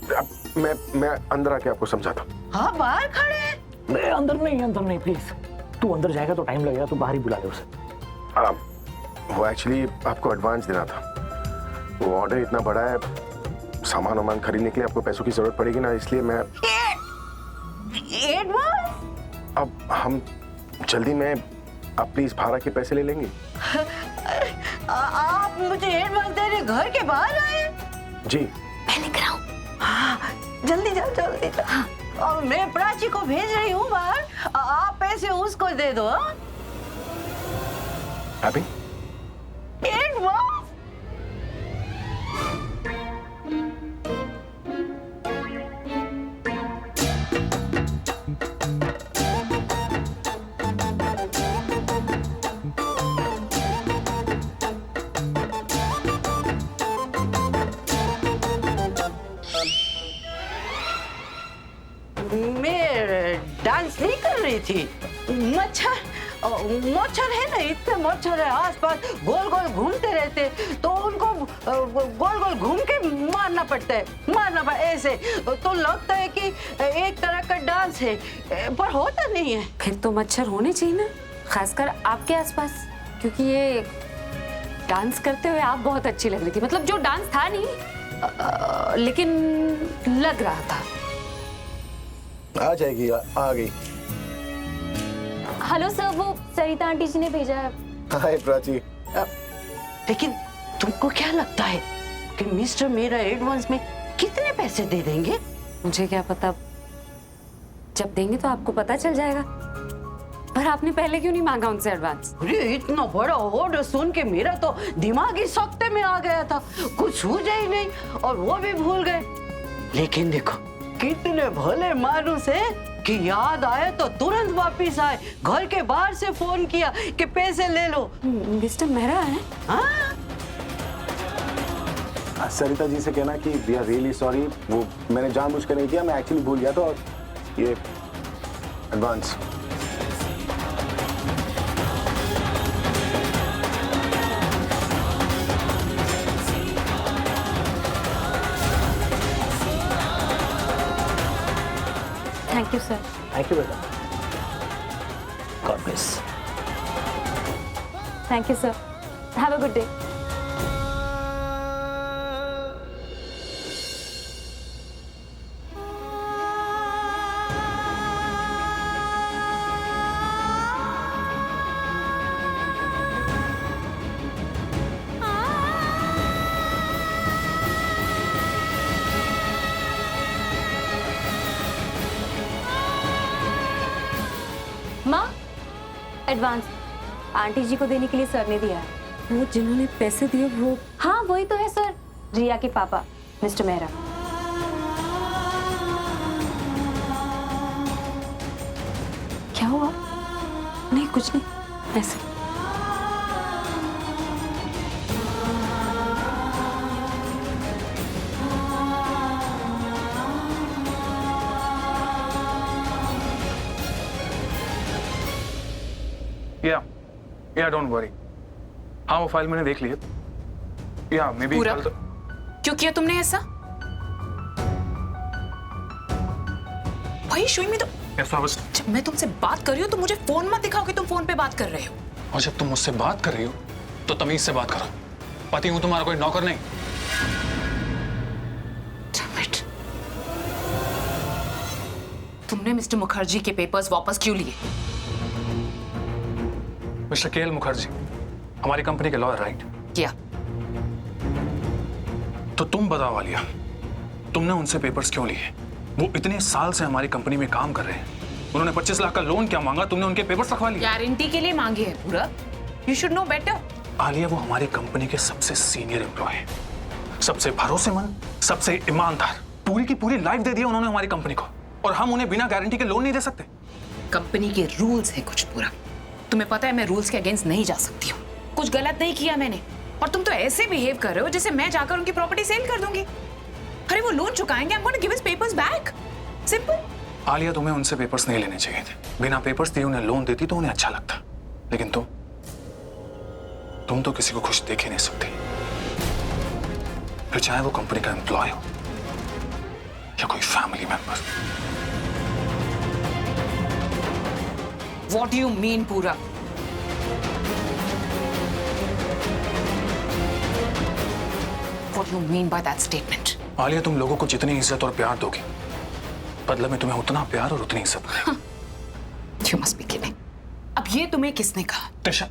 मैं अंदर आके आपको समझाता हूँ। हाँ बाहर खड़े हैं। नहीं अंदर नहीं प्लीज। तू अंदर जाएगा तो टाइम लगेगा, तू बाहर ही बुला ले उसे। वो एक्चुअली आपको एडवांस देना था। वो ऑर्डर इतना बड़ा है, सामान वामान खरीदने के लिए आपको पैसों की जरूरत पड़ेगी ना, इसलिए मैं एडवांस? अब हम जल्दी में आप प्लीज भाड़ा के पैसे ले लेंगे। आप मुझे एडवांस देने घर के बाहर आए? जी मैं लिख रहा हूँ। हाँ जल्दी जल्दी हाँ। और मैं प्राची को भेज रही हूँ बाहर, आप पैसे उसको दे दो। अभी एडवांस? मैं डांस नहीं कर रही थी। मच्छर है ना, इतने मच्छर है आसपास, गोल गोल घूमते रहते, तो उनको गोल गोल घूम के मारना पड़ता है ऐसे। तो लगता है कि एक तरह का डांस है, पर होता नहीं है। फिर तो मच्छर होने चाहिए ना, खासकर आपके आसपास, क्योंकि ये डांस करते हुए आप बहुत अच्छी लग रही थी। मतलब जो डांस था नहीं, लेकिन लग रहा था। आ जाएगी, आ गई। हेलो सर, वो सरिता आंटी जी ने भेजा है। हाय प्राची। लेकिन तुमको क्या लगता है कि मिस्टर मेरा एडवांस में कितने पैसे दे देंगे? मुझे क्या पता, जब देंगे तो आपको पता चल जाएगा। पर आपने पहले क्यों नहीं मांगा उनसे एडवांस? अरे इतना बड़ा ऑर्डर सुन के मेरा तो दिमाग ही सख्ते में आ गया था, कुछ सूझा ही नहीं और वो भी भूल गए। लेकिन देखो कितने भले मानुस है कि याद आए तो तुरंत वापिस आए, घर के बाहर से फोन किया कि पैसे ले लो। मिस्टर मेहरा है? हाँ? सरिता जी से कहना कि वी आर रियली सॉरी, वो मैंने जानबूझकर नहीं किया, मैं एक्चुअली भूल गया था। और ये advance. Thank you sir. Thank you बेटा। God bless. Thank you sir. Have a good day. माँ, एडवांस आंटी जी को देने के लिए सर ने दिया है। वो जिन्होंने पैसे दिए वो? हाँ वही तो है सर, रिया के पापा मिस्टर मेहरा। क्या हुआ? नहीं कुछ नहीं, ऐसे। या डोंट वरी। हाँ वो फाइल मैंने देख ली है। या मे बी पूरा क्यों किया तुमने ऐसा? भाई शोई में तो जब मैं तुमसे बात कर रही हूँ तो मुझे फोन मत दिखाओ कि तुम फोन पे बात कर रहे हो। और जब तुम मुझसे बात कर रही हो तो तमीज से बात करो। पति हूं तुम्हारा, कोई नौकर नहीं। तुमने मिस्टर मुखर्जी के पेपर्स वापस क्यों लिए? मिस्टर केएल मुखर्जी हमारी कंपनी के लॉयर, राइट? क्या? तो तुम बताओ आलिया, तुमने उनसे पेपर्स क्यों लिए? वो इतने साल से हमारी कंपनी में काम कर रहे हैं, उन्होंने 25 लाख का लोन क्या मांगा, तुमने उनके पेपर्स रखवा लिए? गारंटी के लिए मांगे हैं पूरा। You should know better. Alia वो हमारी कंपनी के सबसे सीनियर एम्प्लॉय है, सबसे भरोसेमंद, सबसे ईमानदार। पूरी की पूरी लाइफ दे दी उन्होंने हमारी कंपनी को, और हम उन्हें बिना गारंटी के लोन नहीं दे सकते। कंपनी के रूल्स है कुछ पूरा। तुम्हें पता है मैं रूल्स के अगेंस्ट नहीं जा सकती हूँ। कुछ गलत नहीं किया मैंने, और तुम तो ऐसे बिहेव कर रहे हो जैसे मैं जाकर उनकी प्रॉपर्टी सेल कर दूंगी। अरे वो लोन चुकाएंगे, I am going to give his papers back. Simple. Alia तुम्हें उनसे पेपर्स नहीं लेने चाहिए थे। बिना पेपर्स दिए उन्हें लोन देती तो उन्हें अच्छा लगता, लेकिन तुम तो किसी को खुश देख ही नहीं सकती, फिर चाहे वो कंपनी का एम्प्लॉय हो या कोई family member. What do you mean, पूरा? What do you mean by that statement? Alia, तुम लोगों को जितनी इज्जत और प्यार दोगे, बदले में तुम्हें उतना प्यार और उतनी इज्जत मिलेगी। You must be kidding. अब ये तुम्हें किसने कहा? Trisha,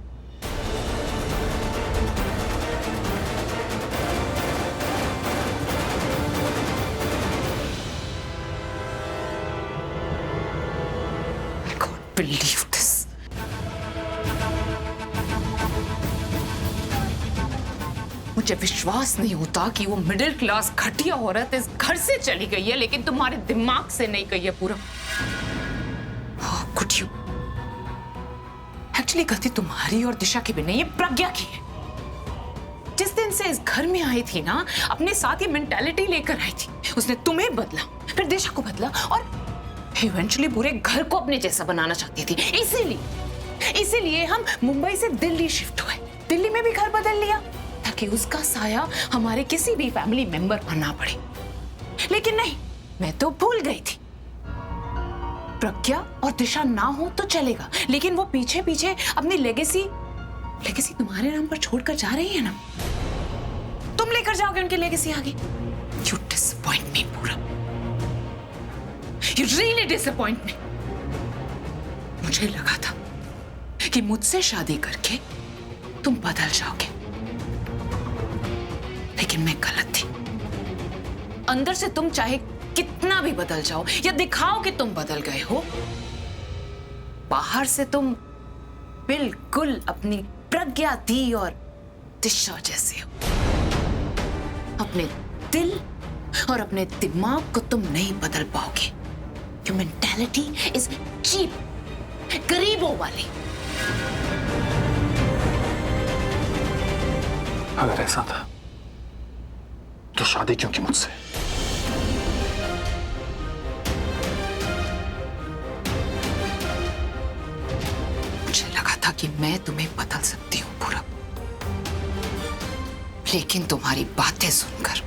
I can't believe this. मुझे विश्वास नहीं होता कि वो मिडिल क्लास घटिया औरत इस घर से चली गई है, लेकिन तुम्हारे दिमाग से नहीं गई है पूरा। How could you? एक्चुअली गलती तुम्हारी और दिशा की भी नहीं, ये प्रज्ञा की है। जिस दिन से इस घर में आई थी ना, अपने साथ ये मेंटालिटी लेकर आई थी। उसने तुम्हें बदला, फिर दिशा को बदला और इवेंचुअली पूरे घर को अपने जैसा बनाना चाहती थी। इसीलिए हम मुंबई से दिल्ली शिफ्ट हुए। दिल्ली में भी घर बदल लिया ताकि उसका साया हमारे किसी भी फैमिली मेंबर पर ना पड़े। लेकिन नहीं, मैं तो भूल गई थी। प्रज्ञा और दिशा ना हो तो चलेगा, लेकिन वो पीछे पीछे अपनी लेगेसी तुम्हारे नाम पर छोड़कर जा रही है ना। तुम लेकर जाओगे उनकी लेगेसी आगे। You disappoint me, पूरा। You really disappoint me. मुझे लगा था कि मुझसे शादी करके तुम बदल जाओगे, लेकिन मैं गलत थी। अंदर से तुम चाहे कितना भी बदल जाओ या दिखाओ कि तुम बदल गए हो, बाहर से तुम बिल्कुल अपनी प्रज्ञा दी और दिशा जैसे हो। अपने दिल और अपने दिमाग को तुम नहीं बदल पाओगे। Your mentality is cheap, गरीबों वाली। अगर ऐसा था तो शादी क्यों की मुझसे? मुझे लगा था कि मैं तुम्हें बदल सकती हूँ पूरा, लेकिन तुम्हारी बातें सुनकर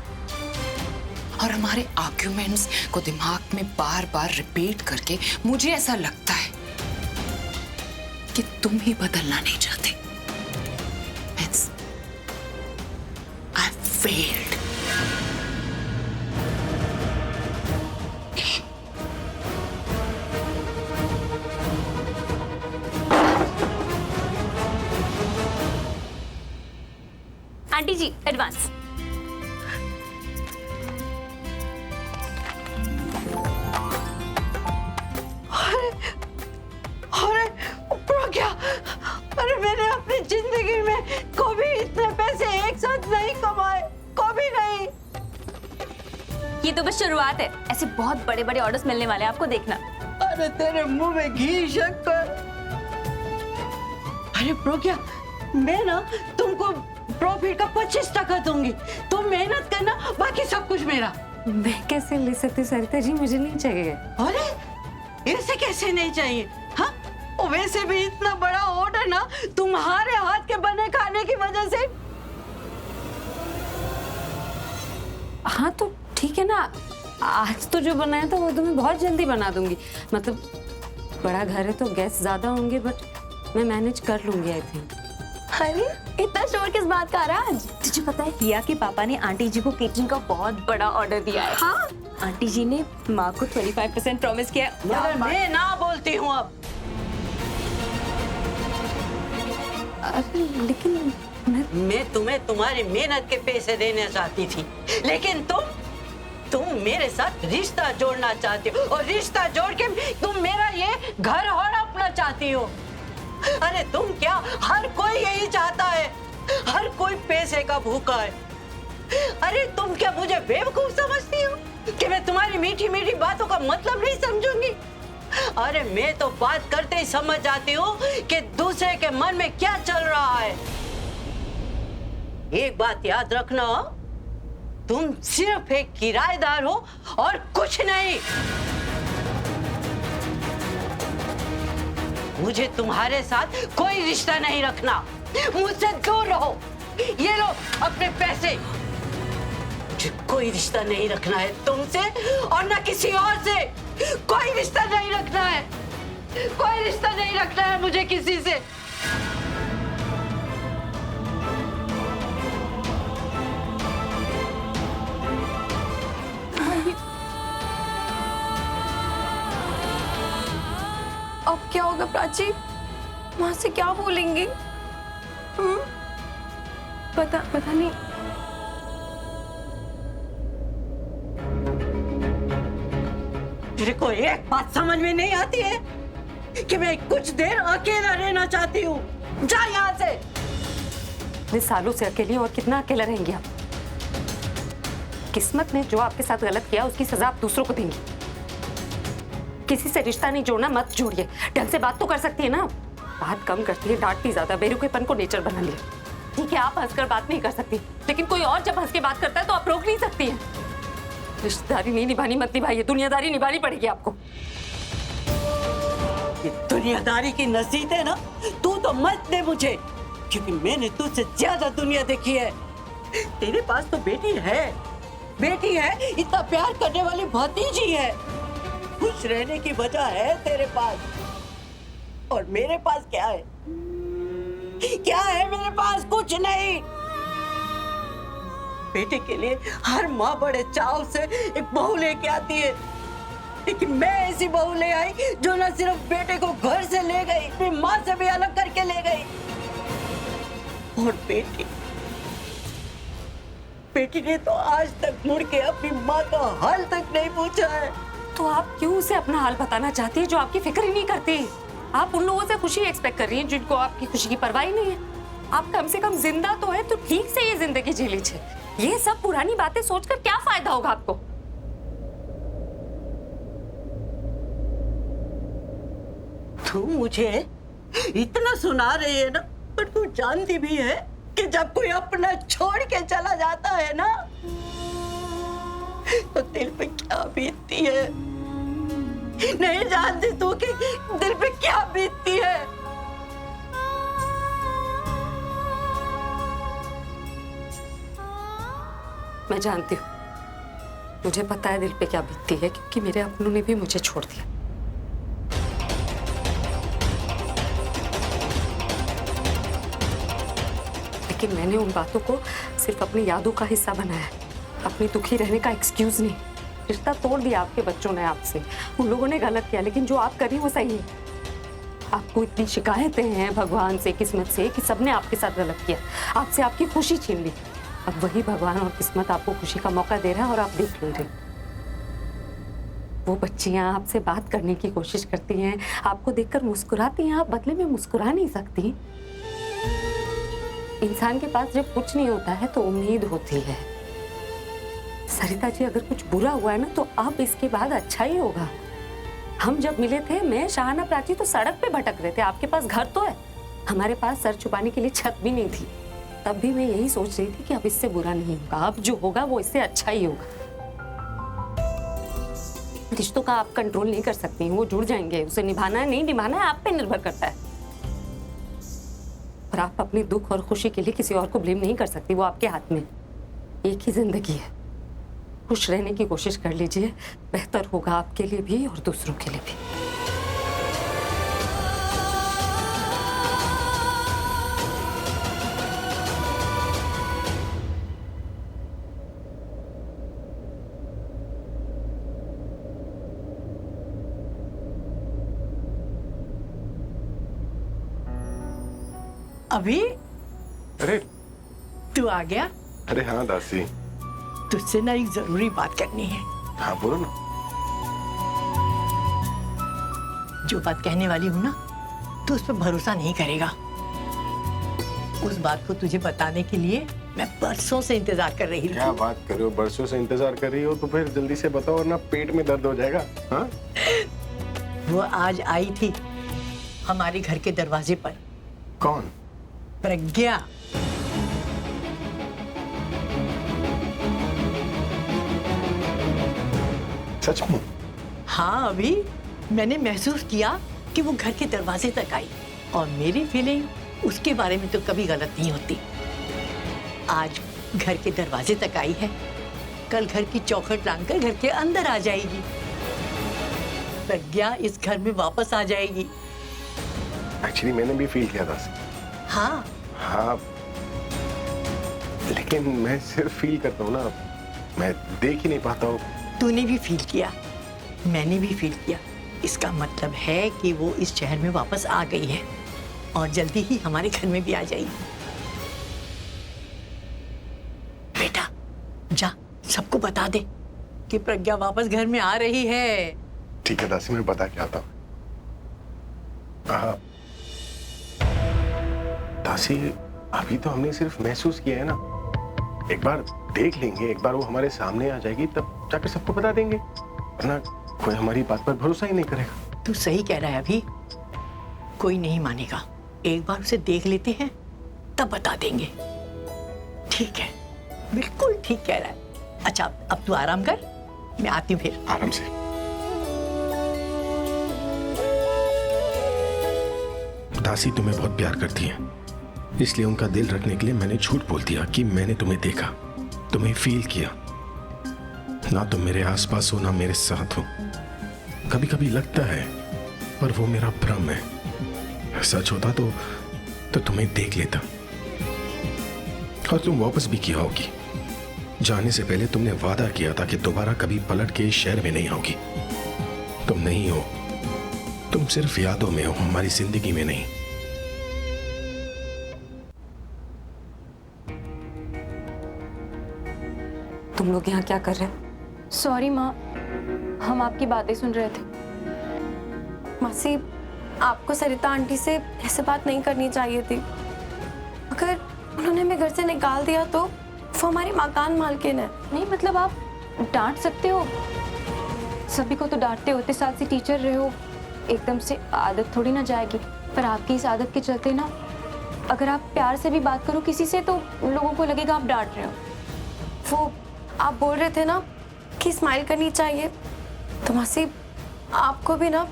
और हमारे आर्ग्यूमेंट्स को दिमाग में बार बार रिपीट करके मुझे ऐसा लगता है कि तुम ही बदलना नहीं चाहते। I failed. Aunty ji, advance. अरे प्रज्ञा, अरे मैंने अपनी जिंदगी में कभी इतने पैसे एक साथ नहीं कमाए, कभी नहीं। ये तो बस शुरुआत है, ऐसे बहुत बड़े बड़े ऑर्डर्स मिलने वाले हैं, आपको देखना। अरे तेरे मुंह में घी शक्कर। अरे प्रज्ञा, मैं ना तुमको प्रॉफिट का 25% दूंगी। तुम मेहनत करना, बाकी सब कुछ मेरा। मैं कैसे ले सकती सरिता जी, मुझे नहीं चाहिए। अरे ऐसे कैसे नहीं चाहिए? हाँ, वैसे भी इतना बड़ा ऑर्डर ना तुम्हारे हाथ के बने खाने की वजह से। हाँ तो ठीक है ना, आज तो जो बनाया था वो तो मैं बहुत जल्दी बना दूंगी। मतलब बड़ा घर है तो गेस्ट ज्यादा होंगे, बट मैं मैनेज कर लूंगी आई थिंक। अरे इतना शोर किस बात का आ रहा है आज? तुझे पता है किया के पापा ने आंटी जी को केटरिंग का बहुत बड़ा ऑर्डर दिया है। हाँ, आंटी जी ने माँ को 25% प्रॉमिस किया है। मगर मैं ना बोलती हूँ अब। अरे लेकिन मैं तुम्हें तुम्हारी मेहनत के पैसे देना चाहती थी, लेकिन तुम मेरे साथ रिश्ता जोड़ना चाहती हो, और रिश्ता जोड़ के तुम मेरा ये घर हड़पना चाहती हो। अरे तुम क्या, हर कोई यही चाहता है, हर कोई पैसे का भूखा है। अरे तुम क्या मुझे बेवकूफ समझती हो कि मैं तुम्हारी मीठी मीठी बातों का मतलब नहीं समझूंगी? अरे मैं तो बात करते ही समझ जाती हूँ कि दूसरे के मन में क्या चल रहा है। एक बात याद रखना, तुम सिर्फ एक किराएदार हो और कुछ नहीं। मुझे तुम्हारे साथ कोई रिश्ता नहीं रखना, मुझसे दूर रहो। ये लो अपने पैसे। मुझे कोई रिश्ता नहीं रखना है तुमसे और ना किसी और से। कोई रिश्ता नहीं रखना है, कोई रिश्ता नहीं रखना है मुझे किसी से। अब क्या होगा प्राची? वहां से क्या बोलेंगे? पता नहीं। तेरे को एक बात समझ में नहीं आती है कि मैं कुछ देर अकेला रहना चाहती हूँ। जा यहाँ से। इतने सालों से अकेली और कितना अकेला रहेंगी आप? किस्मत ने जो आपके साथ गलत किया उसकी सजा आप दूसरों को देंगी। किसी से रिश्ता नहीं जोड़ना मत जोड़िए। ढंग से बात तो कर सकती है ना। बात कम करती है, डांटती ज्यादा। बेरुखेपन को नेचर बना लिया। ठीक है, आप हंसकर बात नहीं कर सकती, लेकिन कोई और जब हंस के बात करता है तो आप रोक नहीं सकती हैं। रिश्तेदारी नहीं निभानी मत निभाइए, दुनियादारी निभानी पड़ेगी आपको। ये दुनियादारी की नसीहत है ना, तू तो मत दे मुझे, क्योंकि मैंने तुझसे ज्यादा दुनिया देखी है। तेरे पास तो बेटी है, इतना प्यार करने वाली भतीजी है। खुश रहने की वजह है तेरे पास, और मेरे पास क्या है? क्या है मेरे पास? कुछ नहीं। बेटे के लिए हर माँ बड़े चाव से एक बहू लेके आती है, लेकिन मैं ऐसी बहू ले आई जो न सिर्फ बेटे को घर से ले गई, अपनी माँ से भी अलग करके ले गई। और बेटी ने तो आज तक मुड़ के अपनी माँ का हाल तक नहीं पूछा है। तो आप क्यों उसे अपना हाल बताना चाहती है जो आपकी फिक्र ही नहीं करती? आप उन लोगों से खुशी एक्सपेक्ट कर रही हैं जिनको आपकी खुशी की परवाह ही नहीं है। आप कम से कम जिंदा तो है, तो ठीक से ये जिंदगी जी लीजिए। ये सब पुरानी बातें सोचकर क्या फायदा होगा आपको? तू मुझे इतना सुना रही है ना, पर तू जानती भी है कि जब कोई अपना छोड़ के चला जाता है ना, तो दिल पे क्या बीतती है। नहीं जानती तू कि दिल पे क्या बीतती है। मैं जानती हूँ, मुझे पता है दिल पे क्या बीतती है, क्योंकि मेरे अपनों ने भी मुझे छोड़ दिया। लेकिन मैंने उन बातों को सिर्फ अपनी यादों का हिस्सा बनाया, अपनी दुखी रहने का एक्सक्यूज नहीं। रिश्ता तोड़ दिया आपके बच्चों ने आपसे। उन लोगों ने गलत किया, लेकिन जो आप कर रही वो सही है। आपको इतनी शिकायतें हैं भगवान से, किस्मत से, कि सबने आपके साथ गलत किया, आपसे आपकी खुशी छीन ली। अब वही भगवान और किस्मत आपको खुशी का मौका दे रहा है और आप देख नहीं रहे। वो बच्चियां आपसे बात करने की कोशिश करती हैं, आपको देखकर मुस्कुराती हैं, आप बदले में मुस्कुरा नहीं सकती। इंसान के पास जब कुछ नहीं होता है तो उम्मीद होती है। सरिता जी, अगर कुछ बुरा हुआ है ना, तो अब इसके बाद अच्छा ही होगा। हम जब मिले थे, मैं शाहाना प्राची तो सड़क पे भटक रहे थे। आपके पास घर तो है, हमारे पास सर छुपाने के लिए छत भी नहीं थी। तब भी मैं यही सोच रही थी कि अब इससे बुरा नहीं होगा, अब जो होगा वो इससे अच्छा ही होगा। रिश्तों का आप कंट्रोल नहीं कर सकती, वो जुड़ जाएंगे। उसे निभाना है नहीं निभाना है आप पे निर्भर करता है। और आप अपने दुख और खुशी के लिए किसी और को ब्लेम नहीं कर सकती, वो आपके हाथ में। एक ही जिंदगी है, खुश रहने की कोशिश कर लीजिए, बेहतर होगा आपके लिए भी और दूसरों के लिए भी। अभी अरे तू आ गया? अरे हाँ दासी, तुझसे ना एक जरूरी बात करनी है। हाँ बोलो ना। जो बात कहने वाली हूँ ना, तू उस पर भरोसा नहीं करेगा। उस बात को तुझे बताने के लिए मैं बरसों से इंतजार कर रही क्या हूँ। बात कर रहे हो? बरसों से इंतजार कर रही हो तो फिर जल्दी से बताओ, वरना पेट में दर्द हो जाएगा। हाँ? वो आज आई थी हमारे घर के दरवाजे पर। कौन? प्रज्ञा। सच में? हाँ, अभी मैंने महसूस किया कि वो घर के दरवाजे तक आई, और मेरी फीलिंग उसके बारे में तो कभी गलत नहीं होती। आज घर के दरवाजे तक आई है कल घर की चौखट लांघकर घर के अंदर आ जाएगी। प्रज्ञा इस घर में वापस आ जाएगी। एक्चुअली मैंने भी फील किया था। हाँ हाँ, लेकिन मैं सिर्फ फील करता हूँ ना, मैं देख ही नहीं पाता हूँ। तूने भी फील किया, मैंने भी फील किया। इसका मतलब है कि वो इस शहर में वापस आ गई है और जल्दी ही हमारे घर में भी आ जाएगी। बेटा जा सबको बता दे कि प्रज्ञा वापस घर में आ रही है। ठीक है दासी, मैं बता के आता हूँ। दासी, अभी तो हमने सिर्फ महसूस किया है ना, एक बार देख लेंगे, एक बार वो हमारे सामने आ जाएगी, तब जाकर सबको बता देंगे, वरना कोई हमारी बात पर भरोसा ही नहीं करेगा। तू सही कह रहा है, अभी कोई नहीं मानेगा। एक बार उसे देख लेते हैं तब बता देंगे। ठीक है, बिल्कुल ठीक कह रहा है। अच्छा अब तू आराम कर, मैं आती हूँ फिर। आराम से। दासी तुम्हें बहुत प्यार करती है, इसलिए उनका दिल रखने के लिए मैंने झूठ बोल दिया कि मैंने तुम्हें देखा, तुम्हें फील किया। ना तुम मेरे आसपास हो, ना मेरे साथ हो। कभी कभी लगता है, पर वो मेरा भ्रम है। सच होता तो तुम्हें देख लेता। और तुम वापस भी किया होगी। जाने से पहले तुमने वादा किया था कि दोबारा कभी पलट के इस शहर में नहीं आओगी। तुम नहीं हो, तुम सिर्फ यादों में हो, हमारी जिंदगी में नहीं। तुम लोग यहाँ क्या कर रहे हो? सॉरी माँ, हम आपकी बातें सुन रहे थे। मासी, आपको सरिता आंटी से ऐसे बात नहीं करनी चाहिए थी। अगर उन्होंने हमें घर से निकाल दिया तो वो हमारी मकान मालकिन है। नहीं मतलब आप डांट सकते हो, सभी को तो डांटते हो, इतने साल से टीचर रहे हो, एकदम से आदत थोड़ी ना जाएगी। पर आपकी इस आदत के चलते ना, अगर आप प्यार से भी बात करो किसी से तो लोगों को लगेगा आप डांट रहे हो। वो आप बोल रहे थे ना कि स्माइल करनी चाहिए, तो मासी आपको भी ना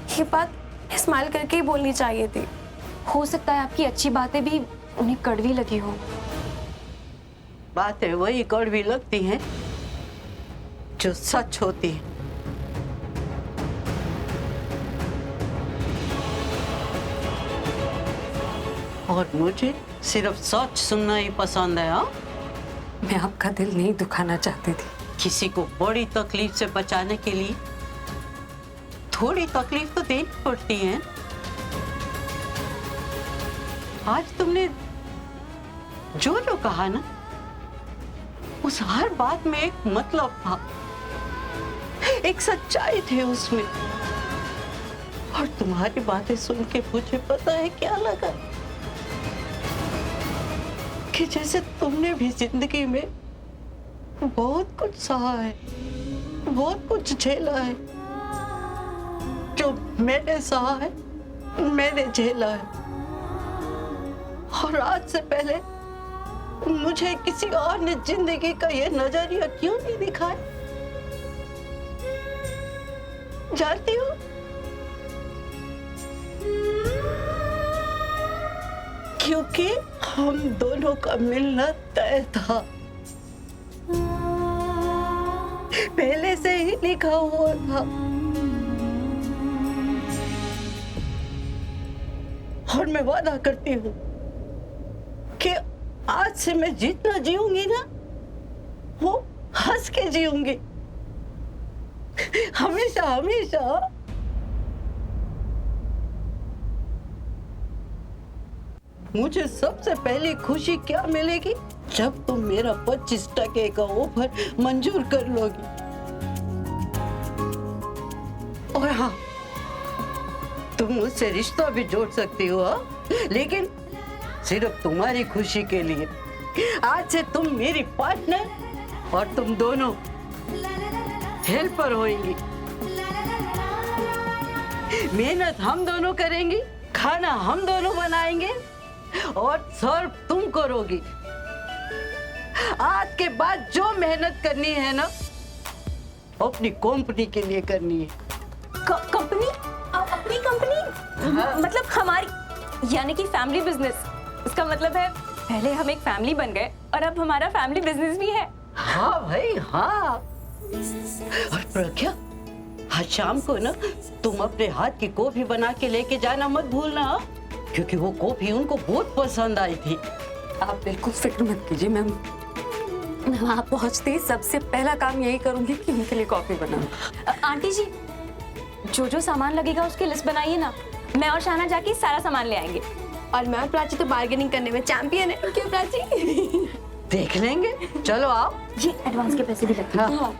ये बात स्माइल करके ही बोलनी चाहिए थी। हो सकता है आपकी अच्छी बातें भी उन्हें कड़वी लगी हो। बातें वही कड़वी लगती हैं जो सच होती है। और मुझे सिर्फ सच सुनना ही पसंद है। हाँ, मैं आपका दिल नहीं दुखाना चाहती थी। किसी को बड़ी तकलीफ से बचाने के लिए थोड़ी तकलीफ तो देनी पड़ती है। आज तुमने जो जो कहा ना, उस हर बात में एक मतलब था, एक सच्चाई थी उसमें। और तुम्हारी बातें सुन के मुझे पता है क्या लगा, कि जैसे तुमने भी जिंदगी में बहुत कुछ सहा है, बहुत कुछ झेला है। जो मैंने सहा है, मैंने झेला है। और आज से पहले मुझे किसी और ने जिंदगी का ये नजरिया क्यों नहीं दिखाया, जानती हो? क्योंकि हम दोनों का मिलना तय था, पहले से ही लिखा हुआ था। और मैं वादा करती हूँ कि आज से मैं जितना जीऊंगी ना, वो हंस के जीऊंगी, हमेशा हमेशा। मुझे सबसे पहली खुशी क्या मिलेगी, जब तुम मेरा 25% का ऑफर मंजूर कर लोगी। और हाँ, तुम मुझसे रिश्ता भी जोड़ सकती हो, लेकिन सिर्फ तुम्हारी खुशी के लिए। आज से तुम मेरी पार्टनर और तुम दोनों हेल्पर होंगी। मेहनत हम दोनों करेंगी, खाना हम दोनों बनाएंगे और सर्व तुम करोगी। आज के बाद जो मेहनत करनी है ना, अपनी कंपनी के लिए करनी है। कंपनी? अपनी कंपनी? मतलब हमारी, यानी कि फैमिली बिजनेस। इसका मतलब है पहले हम एक फैमिली बन गए और अब हमारा फैमिली बिजनेस भी है। हाँ भाई हाँ। और प्रज्ञा, आज शाम को ना तुम अपने हाथ की कॉफी बना के लेके जाना मत भूलना, हाँ? क्योंकि वो कॉफी उनको बहुत पसंद आई थी। आप बिल्कुल फिक्र मत कीजिए मैम। मैं वहाँ पहुँचते ही सबसे पहला काम यही करूंगी कि उनके लिए कॉफी बनाऊं। आंटी जी, जो जो सामान लगेगा उसकी लिस्ट बनाइए ना, मैं और शाना जाके सारा सामान ले आएंगे। और मैं और प्राची तो बार्गेनिंग करने में चैंपियन है, क्यों प्राची? देख लेंगे, चलो आओ। ये एडवांस के पैसे भी लगते हैं। हाँ।